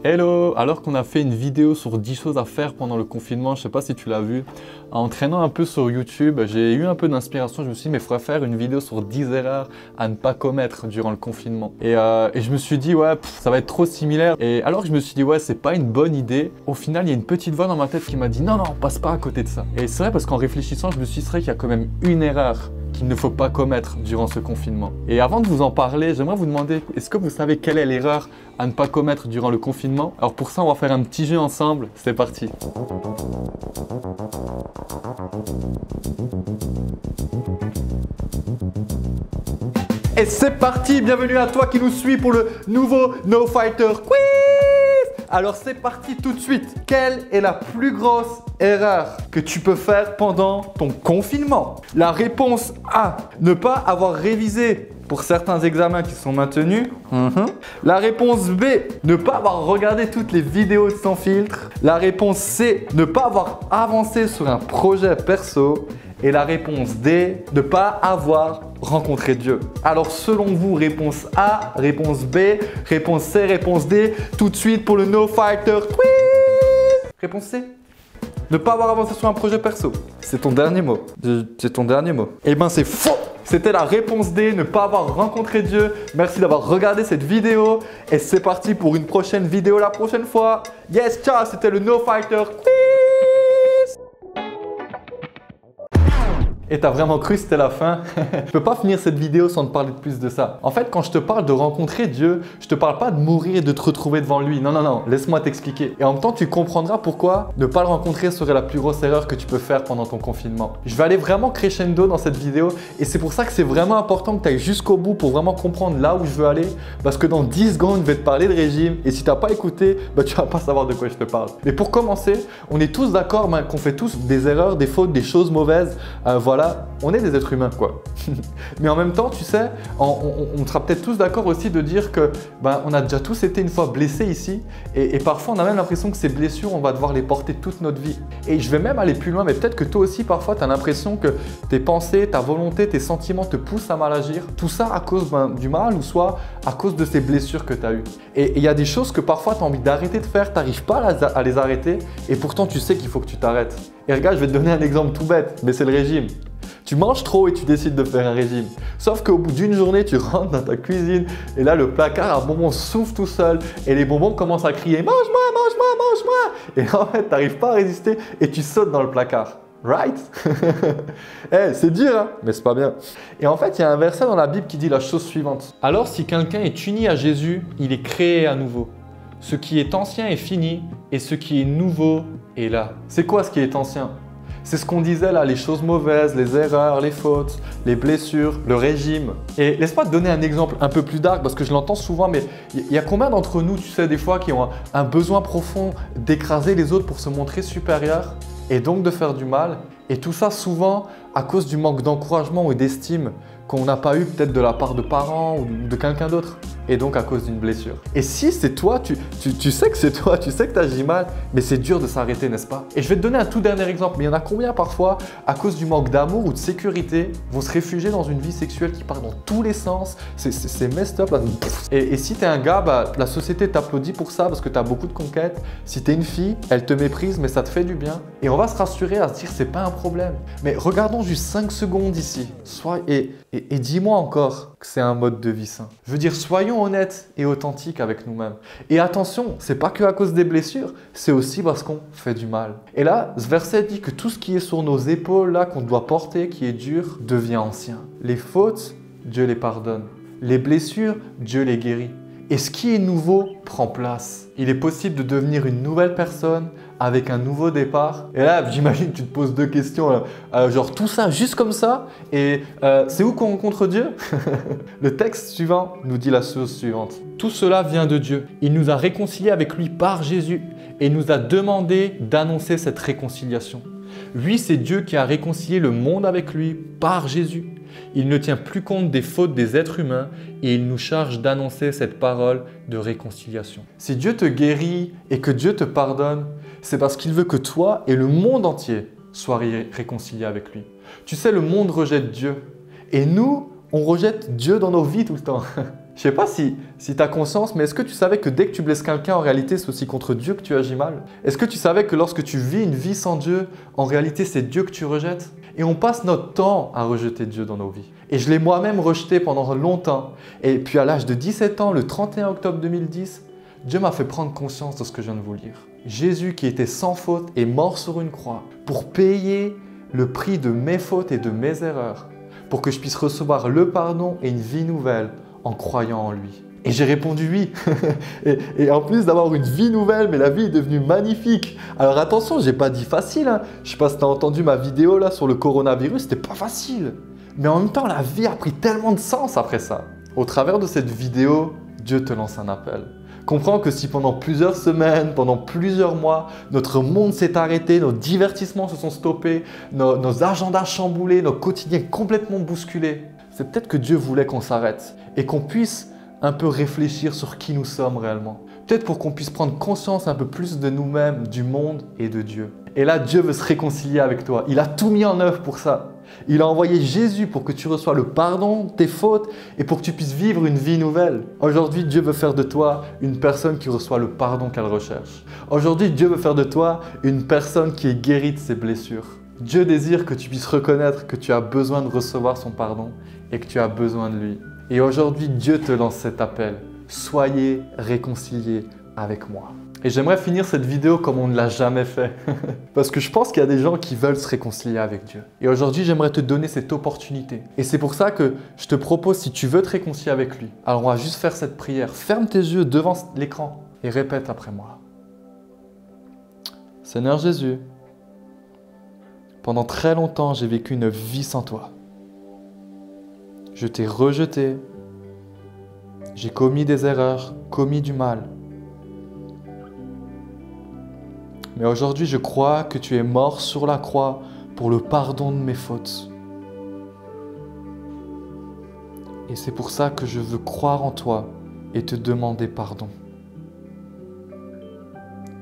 Hello! Alors qu'on a fait une vidéo sur 10 choses à faire pendant le confinement, je sais pas si tu l'as vu, en traînant un peu sur YouTube, j'ai eu un peu d'inspiration, je me suis dit mais il faudrait faire une vidéo sur 10 erreurs à ne pas commettre durant le confinement. Et je me suis dit ouais, ça va être trop similaire. Et alors que je me suis dit ouais, c'est pas une bonne idée, au final il y a une petite voix dans ma tête qui m'a dit non, passe pas à côté de ça. Et c'est vrai parce qu'en réfléchissant, je me suis dit qu'il y a quand même une erreur qu'il ne faut pas commettre durant ce confinement. Et avant de vous en parler, j'aimerais vous demander, est-ce que vous savez quelle est l'erreur à ne pas commettre durant le confinement? Alors pour ça, on va faire un petit jeu ensemble, c'est parti. Et c'est parti, bienvenue à toi qui nous suis pour le nouveau No Fighter Quiz. Alors c'est parti tout de suite. Quelle est la plus grosse erreur que tu peux faire pendant ton confinement? La réponse A, ne pas avoir révisé pour certains examens qui sont maintenus. La réponse B, ne pas avoir regardé toutes les vidéos sans filtre. La réponse C, ne pas avoir avancé sur un projet perso. Et la réponse D, ne pas avoir rencontré Dieu. Alors selon vous, réponse A, réponse B, réponse C, réponse D, tout de suite pour le No Fighter Quiz. Réponse C, ne pas avoir avancé sur un projet perso. C'est ton dernier mot. C'est ton dernier mot. Eh ben c'est faux. C'était la réponse D, ne pas avoir rencontré Dieu. Merci d'avoir regardé cette vidéo. Et c'est parti pour une prochaine vidéo la prochaine fois. Yes, ciao, c'était le No Fighter Quiz. Et t'as vraiment cru que c'était la fin? Je peux pas finir cette vidéo sans te parler de plus de ça. En fait, quand je te parle de rencontrer Dieu, je te parle pas de mourir et de te retrouver devant lui. Non, laisse-moi t'expliquer. Et en même temps, tu comprendras pourquoi ne pas le rencontrer serait la plus grosse erreur que tu peux faire pendant ton confinement. Je vais aller vraiment crescendo dans cette vidéo et c'est pour ça que c'est vraiment important que tu ailles jusqu'au bout pour vraiment comprendre là où je veux aller. Parce que dans 10 secondes, je vais te parler de régime et si tu n'as pas écouté, tu vas pas savoir de quoi je te parle. Mais pour commencer, on est tous d'accord qu'on fait tous des erreurs, des fautes, des choses mauvaises. Voilà, on est des êtres humains quoi. Mais en même temps, tu sais, on sera peut-être tous d'accord aussi de dire que on a déjà tous été une fois blessés ici et parfois on a même l'impression que ces blessures, on va devoir les porter toute notre vie. Et je vais même aller plus loin, mais peut-être que toi aussi parfois tu as l'impression que tes pensées, ta volonté, tes sentiments te poussent à mal agir. Tout ça à cause du mal ou soit à cause de ces blessures que tu as eues. Et il y a des choses que parfois tu as envie d'arrêter de faire, tu n'arrives pas à les arrêter et pourtant tu sais qu'il faut que tu t'arrêtes. Et regarde, je vais te donner un exemple tout bête, mais c'est le régime. Tu manges trop et tu décides de faire un régime. Sauf qu'au bout d'une journée, tu rentres dans ta cuisine et là, le placard à bonbons s'ouvre tout seul et les bonbons commencent à crier « Mange-moi, mange-moi, mange-moi » et en fait, tu n'arrives pas à résister et tu sautes dans le placard. Right? C'est dur, hein? Mais c'est pas bien. Et en fait, il y a un verset dans la Bible qui dit la chose suivante. « Alors, si quelqu'un est uni à Jésus, il est créé à nouveau. Ce qui est ancien est fini et ce qui est nouveau est là. » C'est quoi ce qui est ancien? C'est ce qu'on disait là, les choses mauvaises, les erreurs, les fautes, les blessures, le régime. Et laisse-moi te donner un exemple un peu plus dark parce que je l'entends souvent, mais il y a combien d'entre nous, tu sais, des fois qui ont un besoin profond d'écraser les autres pour se montrer supérieurs et donc de faire du mal? Et tout ça souvent à cause du manque d'encouragement ou d'estime qu'on n'a pas eu peut-être de la part de parents ou de quelqu'un d'autre et donc à cause d'une blessure. Et si c'est toi, tu sais que c'est toi, tu sais que tu agis mal, mais c'est dur de s'arrêter, n'est-ce pas? Et je vais te donner un tout dernier exemple, mais il y en a combien parfois, à cause du manque d'amour ou de sécurité, vont se réfugier dans une vie sexuelle qui part dans tous les sens, c'est messed up là. Et si tu es un gars, la société t'applaudit pour ça parce que tu as beaucoup de conquêtes. Si tu es une fille, elle te méprise, mais ça te fait du bien. Et on va se rassurer à se dire c'est pas un problème. Mais regardons juste 5 secondes ici, et dis-moi encore que c'est un mode de vie sain. Je veux dire, soyons honnêtes et authentiques avec nous-mêmes. Et attention, c'est pas que à cause des blessures, c'est aussi parce qu'on fait du mal. Et là, ce verset dit que tout ce qui est sur nos épaules, là, qu'on doit porter, qui est dur, devient ancien. Les fautes, Dieu les pardonne. Les blessures, Dieu les guérit. Et ce qui est nouveau prend place. Il est possible de devenir une nouvelle personne avec un nouveau départ. Et là, j'imagine que tu te poses deux questions, genre tout ça juste comme ça. Et c'est où qu'on rencontre Dieu? Le texte suivant nous dit la chose suivante. Tout cela vient de Dieu. Il nous a réconciliés avec lui par Jésus et nous a demandé d'annoncer cette réconciliation. Lui, c'est Dieu qui a réconcilié le monde avec lui par Jésus. Il ne tient plus compte des fautes des êtres humains et il nous charge d'annoncer cette parole de réconciliation. Si Dieu te guérit et que Dieu te pardonne, c'est parce qu'il veut que toi et le monde entier soient réconciliés avec lui. Tu sais, le monde rejette Dieu et nous, on rejette Dieu dans nos vies tout le temps. Je sais pas si tu as conscience, mais est-ce que tu savais que dès que tu blesses quelqu'un, en réalité, c'est aussi contre Dieu que tu agis mal? Est-ce que tu savais que lorsque tu vis une vie sans Dieu, en réalité, c'est Dieu que tu rejettes? Et on passe notre temps à rejeter Dieu dans nos vies. Et je l'ai moi-même rejeté pendant longtemps. Et puis à l'âge de 17 ans, le 31 octobre 2010, Dieu m'a fait prendre conscience de ce que je viens de vous lire. Jésus qui était sans faute est mort sur une croix pour payer le prix de mes fautes et de mes erreurs, pour que je puisse recevoir le pardon et une vie nouvelle en croyant en lui. Et j'ai répondu oui. et en plus d'avoir une vie nouvelle, mais la vie est devenue magnifique. Alors attention, j'ai pas dit facile. Hein. Je sais pas si tu as entendu ma vidéo là sur le coronavirus, c'était pas facile. Mais en même temps, la vie a pris tellement de sens après ça. Au travers de cette vidéo, Dieu te lance un appel. Comprends que si pendant plusieurs semaines, pendant plusieurs mois, notre monde s'est arrêté, nos divertissements se sont stoppés, nos agendas chamboulés, nos quotidiens complètement bousculés, c'est peut-être que Dieu voulait qu'on s'arrête et qu'on puisse un peu réfléchir sur qui nous sommes réellement. Peut-être pour qu'on puisse prendre conscience un peu plus de nous-mêmes, du monde et de Dieu. Et là, Dieu veut se réconcilier avec toi. Il a tout mis en œuvre pour ça. Il a envoyé Jésus pour que tu reçoives le pardon de tes fautes et pour que tu puisses vivre une vie nouvelle. Aujourd'hui, Dieu veut faire de toi une personne qui reçoit le pardon qu'elle recherche. Aujourd'hui, Dieu veut faire de toi une personne qui est guérie de ses blessures. Dieu désire que tu puisses reconnaître que tu as besoin de recevoir son pardon et que tu as besoin de lui. Et aujourd'hui, Dieu te lance cet appel. Soyez réconciliés avec moi. Et j'aimerais finir cette vidéo comme on ne l'a jamais fait. Parce que je pense qu'il y a des gens qui veulent se réconcilier avec Dieu. Et aujourd'hui, j'aimerais te donner cette opportunité. Et c'est pour ça que je te propose, si tu veux te réconcilier avec lui, alors on va juste faire cette prière. Ferme tes yeux devant l'écran et répète après moi. Seigneur Jésus, pendant très longtemps, j'ai vécu une vie sans toi. Je t'ai rejeté. J'ai commis des erreurs, commis du mal. Mais aujourd'hui, je crois que tu es mort sur la croix pour le pardon de mes fautes. Et c'est pour ça que je veux croire en toi et te demander pardon.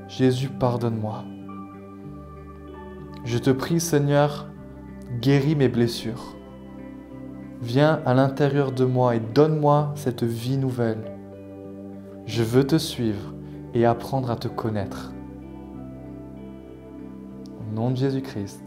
Jésus, pardonne-moi. Je te prie, Seigneur, guéris mes blessures. Viens à l'intérieur de moi et donne-moi cette vie nouvelle. Je veux te suivre et apprendre à te connaître. Au nom de Jésus-Christ.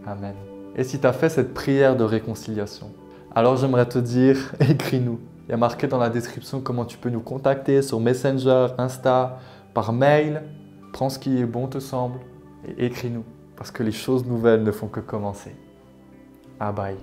Amen. Et si tu as fait cette prière de réconciliation, alors j'aimerais te dire, écris-nous. Il y a marqué dans la description comment tu peux nous contacter sur Messenger, Insta, par mail. Prends ce qui est bon te semble et écris-nous. Parce que les choses nouvelles ne font que commencer. Ah bye.